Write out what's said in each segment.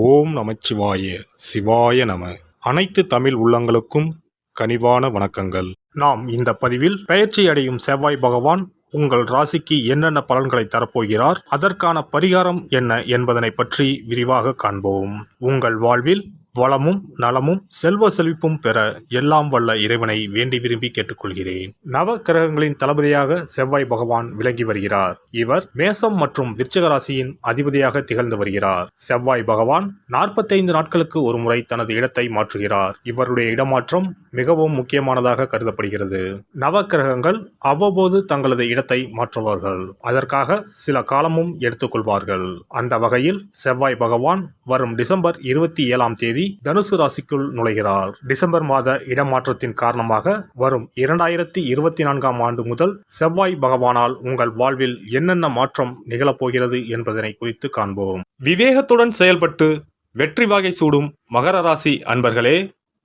ஓம் நமச்சிவாய சிவாய நம. அனைத்து தமிழ் உள்ளங்களுக்கும் கனிவான வணக்கங்கள். நாம் இந்த பதிவில் பெயர்ச்சி அடையும் செவ்வாய் பகவான் உங்கள் ராசிக்கு என்னென்ன பலன்களை தரப்போகிறார், அதற்கான பரிகாரம் என்ன என்பதனை பற்றி விரிவாக காண்போம். உங்கள் வாழ்வில் வளமும் நலமும் செல்வ செழிப்பும் பெற எல்லாம் வல்ல இறைவனை வேண்டி விரும்பி கேட்டுக்கொள்கிறேன். நவ கிரகங்களின் தளபதியாக செவ்வாய் பகவான் விளங்கி வருகிறார். இவர் மேசம் மற்றும் விருச்சிக ராசியின் அதிபதியாக திகழ்ந்து வருகிறார். செவ்வாய் பகவான் 45 நாட்களுக்கு ஒரு முறை தனது இடத்தை மாற்றுகிறார். இவருடைய இடமாற்றம் மிகவும் முக்கியமானதாக கருதப்படுகிறது. நவ கிரகங்கள் அவ்வப்போது தங்களது இடத்தை மாற்றுவார்கள். அதற்காக சில காலமும் எடுத்துக்கொள்வார்கள். அந்த வகையில் செவ்வாய் பகவான் வரும் டிசம்பர் 27ஆம் தேதி தனுசு ராசிக்குள் நுழைகிறார். டிசம்பர் மாத இடமாற்றத்தின் காரணமாக வரும் 2024ஆம் ஆண்டு முதல் செவ்வாய் பகவானால் உங்கள் வாழ்வில் என்னென்ன மாற்றம் நிகழப்போகிறது என்பதனை குறித்து காண்போம். விவேகத்துடன் செயல்பட்டு வெற்றி வாகை சூடும் மகர ராசி அன்பர்களே,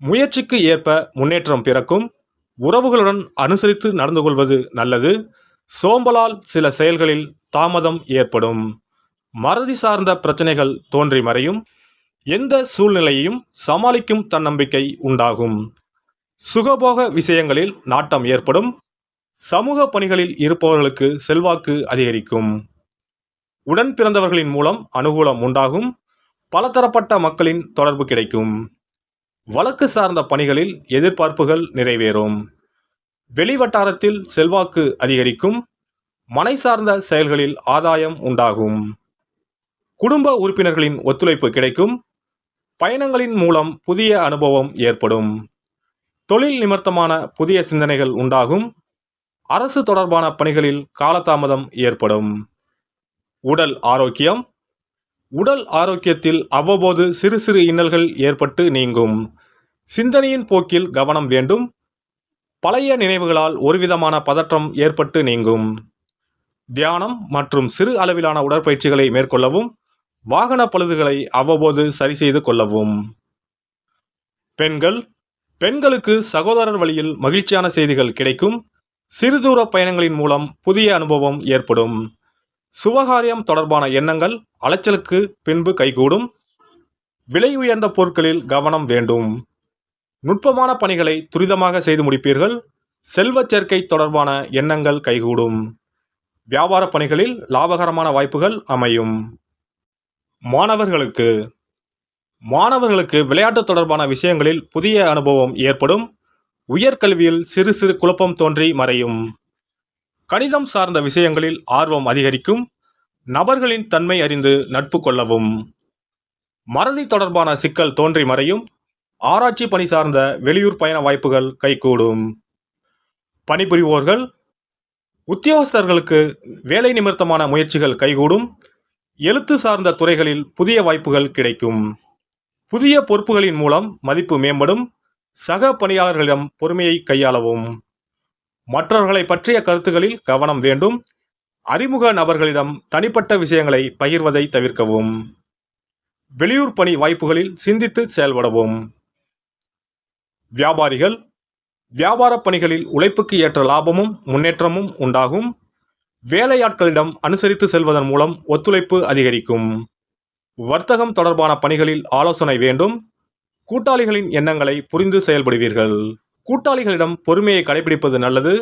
முயற்சிக்கு ஏற்ப முன்னேற்றம் பிறக்கும். உறவுகளுடன் அனுசரித்து நடந்து கொள்வது நல்லது. சோம்பலால் சில செயல்களில் தாமதம் ஏற்படும். மறதி சார்ந்த பிரச்சனைகள் தோன்றி மறையும். எந்த சூழ்நிலையையும் சமாளிக்கும் தன்னம்பிக்கை உண்டாகும். சுகபோக விஷயங்களில் நாட்டம் ஏற்படும். சமூக பணிகளில் இருப்பவர்களுக்கு செல்வாக்கு அதிகரிக்கும். உடன் பிறந்தவர்களின் மூலம் அனுகூலம் உண்டாகும். பலதரப்பட்ட மக்களின் தொடர்பு கிடைக்கும். வழக்கு சார்ந்த பணிகளில் எதிர்பார்ப்புகள் நிறைவேறும். வெளிவட்டாரத்தில் செல்வாக்கு அதிகரிக்கும். மனை சார்ந்த செயல்களில் ஆதாயம் உண்டாகும். குடும்ப உறுப்பினர்களின் ஒத்துழைப்பு கிடைக்கும். பயணங்களின் மூலம் புதிய அனுபவம் ஏற்படும். தொழில் நிமித்தமான புதிய சிந்தனைகள் உண்டாகும். அரசு தொடர்பான பணிகளில் காலதாமதம் ஏற்படும். உடல் ஆரோக்கியம். உடல் ஆரோக்கியத்தில் அவ்வப்போது சிறு சிறு இன்னல்கள் ஏற்பட்டு நீங்கும். சிந்தனையின் போக்கில் கவனம் வேண்டும். பழைய நினைவுகளால் ஒருவிதமான பதற்றம் ஏற்பட்டு நீங்கும். தியானம் மற்றும் சிறு அளவிலான உடற்பயிற்சிகளை மேற்கொள்ளவும். வாகன பழுதுகளை அவ்வப்போது சரி செய்து கொள்ளவும். பெண்களுக்கு சகோதரர் வழியில் மகிழ்ச்சியான செய்திகள் கிடைக்கும். சிறு தூர பயணங்களின் மூலம் புதிய அனுபவம் ஏற்படும். சுபகாரியம் தொடர்பான எண்ணங்கள் அலைச்சலுக்கு பின்பு கைகூடும். விலை உயர்ந்த பொருட்களில் கவனம் வேண்டும். நுட்பமான பணிகளை துரிதமாக செய்து முடிப்பீர்கள். செல்வச் சேர்க்கை தொடர்பான எண்ணங்கள் கைகூடும். வியாபார பணிகளில் லாபகரமான வாய்ப்புகள் அமையும். மாணவர்களுக்கு விளையாட்டு தொடர்பான விஷயங்களில் புதிய அனுபவம் ஏற்படும். உயர்கல்வியில் சிறு சிறு குழப்பம் தோன்றி மறையும். கணிதம் சார்ந்த விஷயங்களில் ஆர்வம் அதிகரிக்கும். நபர்களின் தன்மை அறிந்து நட்பு கொள்ளவும். மறதி தொடர்பான சிக்கல் தோன்றி மறையும். ஆராய்ச்சி பணி சார்ந்த வெளியூர் பயண வாய்ப்புகள் கைகூடும். பணிபுரிவோர்கள், உத்தியோகஸ்தர்களுக்கு வேலை நிமித்தமான முயற்சிகள் கைகூடும். எழுத்து சார்ந்த துறைகளில் புதிய வாய்ப்புகள் கிடைக்கும். புதிய பொறுப்புகளின் மூலம் மதிப்பு மேம்படும். சக பணியாளர்களிடம் பொறுமையை கையாளவும். மற்றவர்களை பற்றிய கருத்துக்களில் கவனம் வேண்டும். அறிமுக நபர்களிடம் தனிப்பட்ட விஷயங்களை பகிர்வதை தவிர்க்கவும். வெளியூர் பணி வாய்ப்புகளில் சிந்தித்து செயல்படவும். வியாபார பணிகளில் உழைப்புக்கு ஏற்ற லாபமும் முன்னேற்றமும் உண்டாகும். வேலையாட்களிடம் அனுசரித்து செல்வதன் மூலம் ஒத்துழைப்பு அதிகரிக்கும். வர்த்தகம் தொடர்பான பணிகளில் ஆலோசனை வேண்டும். கூட்டாளிகளின் எண்ணங்களை புரிந்து செயல்படுவீர்கள். கூட்டாளிகளிடம் பொறுமையை கடைபிடிப்பது நல்லது.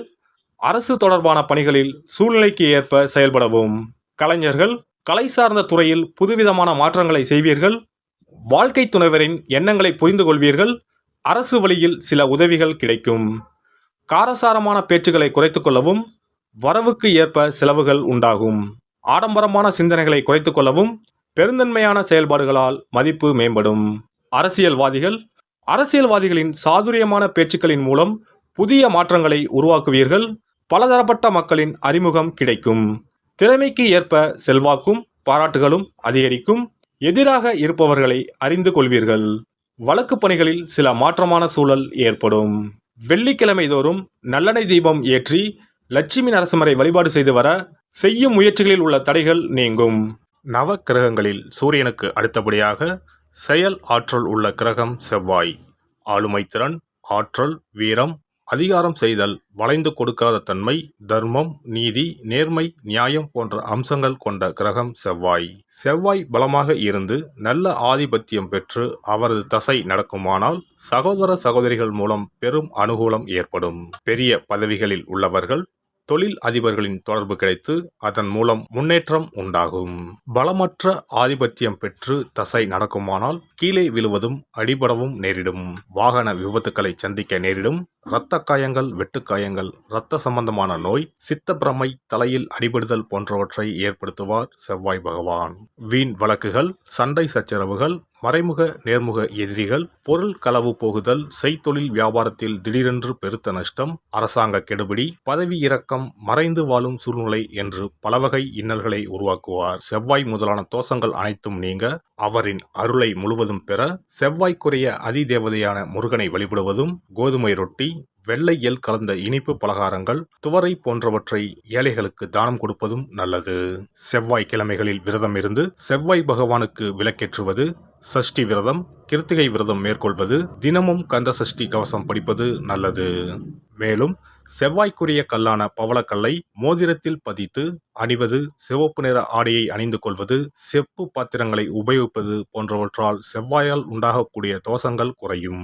அரசு தொடர்பான பணிகளில் சூழ்நிலைக்கு ஏற்ப செயல்படவும். கலைஞர்கள் கலை சார்ந்த துறையில் புதுவிதமான மாற்றங்களை செய்வீர்கள். வாழ்க்கை துணைவரின் எண்ணங்களை புரிந்து கொள்வீர்கள். அரசு வழியில் சில உதவிகள் கிடைக்கும். காரசாரமான பேச்சுக்களை குறைத்துக் கொள்ளவும். வரவுக்கு ஏற்ப செலவுகள் உண்டாகும். ஆடம்பரமான சிந்தனைகளை குறைத்துக் கொள்ளவும். பெருந்தன்மையான செயல்பாடுகளால் மதிப்பு மேம்படும். அரசியல்வாதிகளின் சாதுரியமான பேச்சுக்களின் மூலம் புதிய மாற்றங்களை உருவாக்குவீர்கள். பலதரப்பட்ட மக்களின் அறிமுகம் கிடைக்கும். திறமைக்கு ஏற்ப செல்வாக்கும் பாராட்டுகளும் அதிகரிக்கும். எதிராக இருப்பவர்களை அறிந்து கொள்வீர்கள். வழக்கு பணிகளில் சில மாற்றமான சூழல் ஏற்படும். வெள்ளிக்கிழமை தோறும் நல்லெண்ணெய் தீபம் ஏற்றி லட்சுமி நரசிம்மரை வழிபாடு செய்து வர செய்யும் முயற்சிகளில் உள்ள தடைகள் நீங்கும். நவ கிரகங்களில் சூரியனுக்கு அடுத்தபடியாக செயல் ஆற்றல் உள்ள கிரகம் செவ்வாய். ஆளுமை திறன், ஆற்றல், வீரம், அதிகாரம் செய்தல், வளைந்து கொடுக்காத தன்மை, தர்மம், நீதி, நேர்மை, நியாயம் போன்ற அம்சங்கள் கொண்ட கிரகம் செவ்வாய். செவ்வாய் பலமாக இருந்து நல்ல ஆதிபத்தியம் பெற்று அவரது தசை நடக்குமானால் சகோதர சகோதரிகள் மூலம் பெரும் அனுகூலம் ஏற்படும். பெரிய பதவிகளில் உள்ளவர்கள், தொழில் அதிபர்களின் தொடர்பு கிடைத்து அதன் மூலம் முன்னேற்றம் உண்டாகும். பலமற்ற ஆதிபத்தியம் பெற்று தசை நடக்குமானால் கீழே விழுவதும் அடிபடவும் நேரிடும். வாகன விபத்துக்களை சந்திக்க நேரிடும். இரத்த காயங்கள், வெட்டுக்காயங்கள், இரத்த சம்பந்தமான நோய், சித்தப்பிரமை, தலையில் அடிபடுதல் போன்றவற்றை ஏற்படுத்துவார் செவ்வாய் பகவான். வீண் வழக்குகள், சண்டை சச்சரவுகள், மறைமுக நேர்முக எதிரிகள், பொருள் களவு போகுதல், செய்தொழில் வியாபாரத்தில் திடீரென்று பெருத்த நஷ்டம், அரசாங்க கெடுபிடி, பதவி இறக்கம், மறைந்து வாழும் சூழ்நிலை என்று பலவகை இன்னல்களை உருவாக்குவார். செவ்வாய் முதலான தோஷங்கள் அனைத்தும் நீங்க அவரின் அருளை முழுவதும் பெற செவ்வாய்க்குரிய அதிதேவதையான முருகனை வழிபடுவதும், கோதுமை ரொட்டி, வெள்ளை எள் கலந்த இனிப்பு பலகாரங்கள், துவரை போன்றவற்றை ஏழைகளுக்கு தானம் கொடுப்பதும் நல்லது. செவ்வாய் கிழமைகளில் விரதம் இருந்து செவ்வாய் பகவானுக்கு விளக்கேற்றுவது, சஷ்டி விரதம், கிருத்திகை விரதம் மேற்கொள்வது, தினமும் கந்த சஷ்டி கவசம் படிப்பது நல்லது. மேலும் செவ்வாய்க்குரிய கல்லான பவளக்கல்லை மோதிரத்தில் பதித்து அணிவது, சிவப்பு நிற ஆடையை அணிந்து கொள்வது, செப்பு பாத்திரங்களை உபயோகிப்பது போன்றவற்றால் செவ்வாயால் உண்டாகக்கூடிய தோஷங்கள் குறையும்.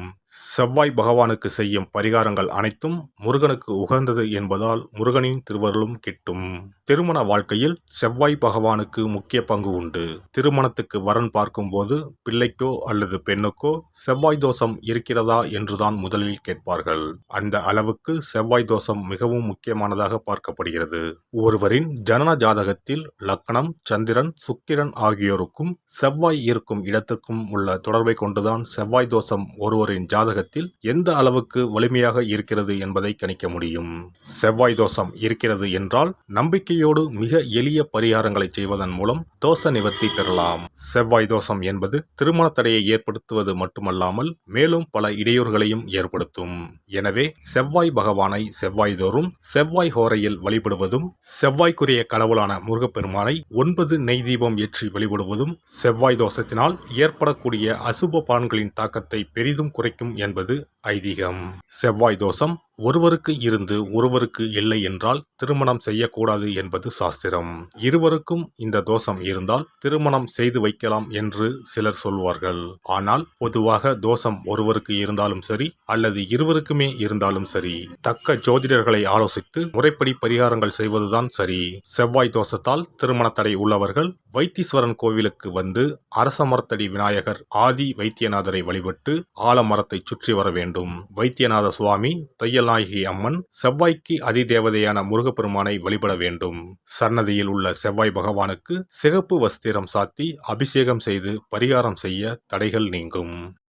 செவ்வாய் பகவானுக்கு செய்யும் பரிகாரங்கள் அனைத்தும் முருகனுக்கு உகந்தது என்பதால் முருகனின் திருவருளும் கிட்டும். திருமண வாழ்க்கையில் செவ்வாய் பகவானுக்கு முக்கிய பங்கு உண்டு. திருமணத்துக்கு வரன் பார்க்கும்போது பிள்ளைக்கோ அல்லது பெண்ணுக்கோ செவ்வாய் தோஷம் இருக்கிறதா என்றுதான் முதலில் கேட்பார்கள். அந்த அளவுக்கு செவ்வாய் தோஷம் மிகவும் முக்கியமானதாக பார்க்கப்படுகிறது. ஒருவரின் ஜனன ஜாதகத்தில் லக்னம், சந்திரன், சுக்கிரன் ஆகியோருக்கும் செவ்வாய் இருக்கும் இடத்திற்கும் உள்ள தொடர்பை கொண்டுதான் செவ்வாய் தோஷம் ஒருவரின் ஜாதகத்தில் எந்த அளவுக்கு வலிமையாக இருக்கிறது என்பதை கணிக்க முடியும். செவ்வாய் தோஷம் இருக்கிறது என்றால் நம்பிக்கையோடு மிக எளிய பரிகாரங்களை செய்வதன் மூலம் தோஷ நிவர்த்தி பெறலாம். செவ்வாய் தோஷம் என்பது திருமண தடையை ஏற்படுத்துவது மட்டுமல்லாமல் மேலும் பல இடையூறுகளையும் ஏற்படுத்தும். எனவே செவ்வாய் பகவானை செவ்வாய் தோறும் செவ்வாய் ஹோரையில் வழிபடுவதும், செவ்வாய்க்குரிய கடவுளான முருகப்பெருமானை 9 நெய் தீபம் ஏற்றி வழிபடுவதும் செவ்வாய் தோஷத்தினால் ஏற்படக்கூடிய அசுப பலன்களின் தாக்கத்தை பெரிதும் குறைக்கும் என்பது ஐதீகம். செவ்வாய் தோஷம் ஒருவருக்கு இருந்து ஒருவருக்கு இல்லை என்றால் திருமணம் செய்யக்கூடாது என்பது சாஸ்திரம். இருவருக்கும் இந்த தோஷம் இருந்தால் திருமணம் செய்து வைக்கலாம் என்று சிலர் சொல்வார்கள். ஆனால் பொதுவாக தோஷம் ஒருவருக்கு இருந்தாலும் சரி அல்லது இருவருக்குமே இருந்தாலும் சரி, தக்க ஜோதிடர்களை ஆலோசித்து முறைப்படி பரிகாரங்கள் செய்வதுதான் சரி. செவ்வாய் தோஷத்தால் திருமண தடை உள்ளவர்கள் வைத்தீஸ்வரன் கோவிலுக்கு வந்து அரசமரத்தடி விநாயகர் ஆதி வைத்தியநாதரை வழிபட்டு ஆலமரத்தை சுற்றி வர வேண்டும். வைத்தியநாத சுவாமி, தையல்நாயகி அம்மன், செவ்வாய்க்கு அதிதேவதையான முருகப்பெருமானை வழிபட வேண்டும். சன்னதியில் உள்ள செவ்வாய் பகவானுக்கு சிகப்பு வஸ்திரம் சாத்தி அபிஷேகம் செய்து பரிகாரம் செய்ய தடைகள் நீங்கும்.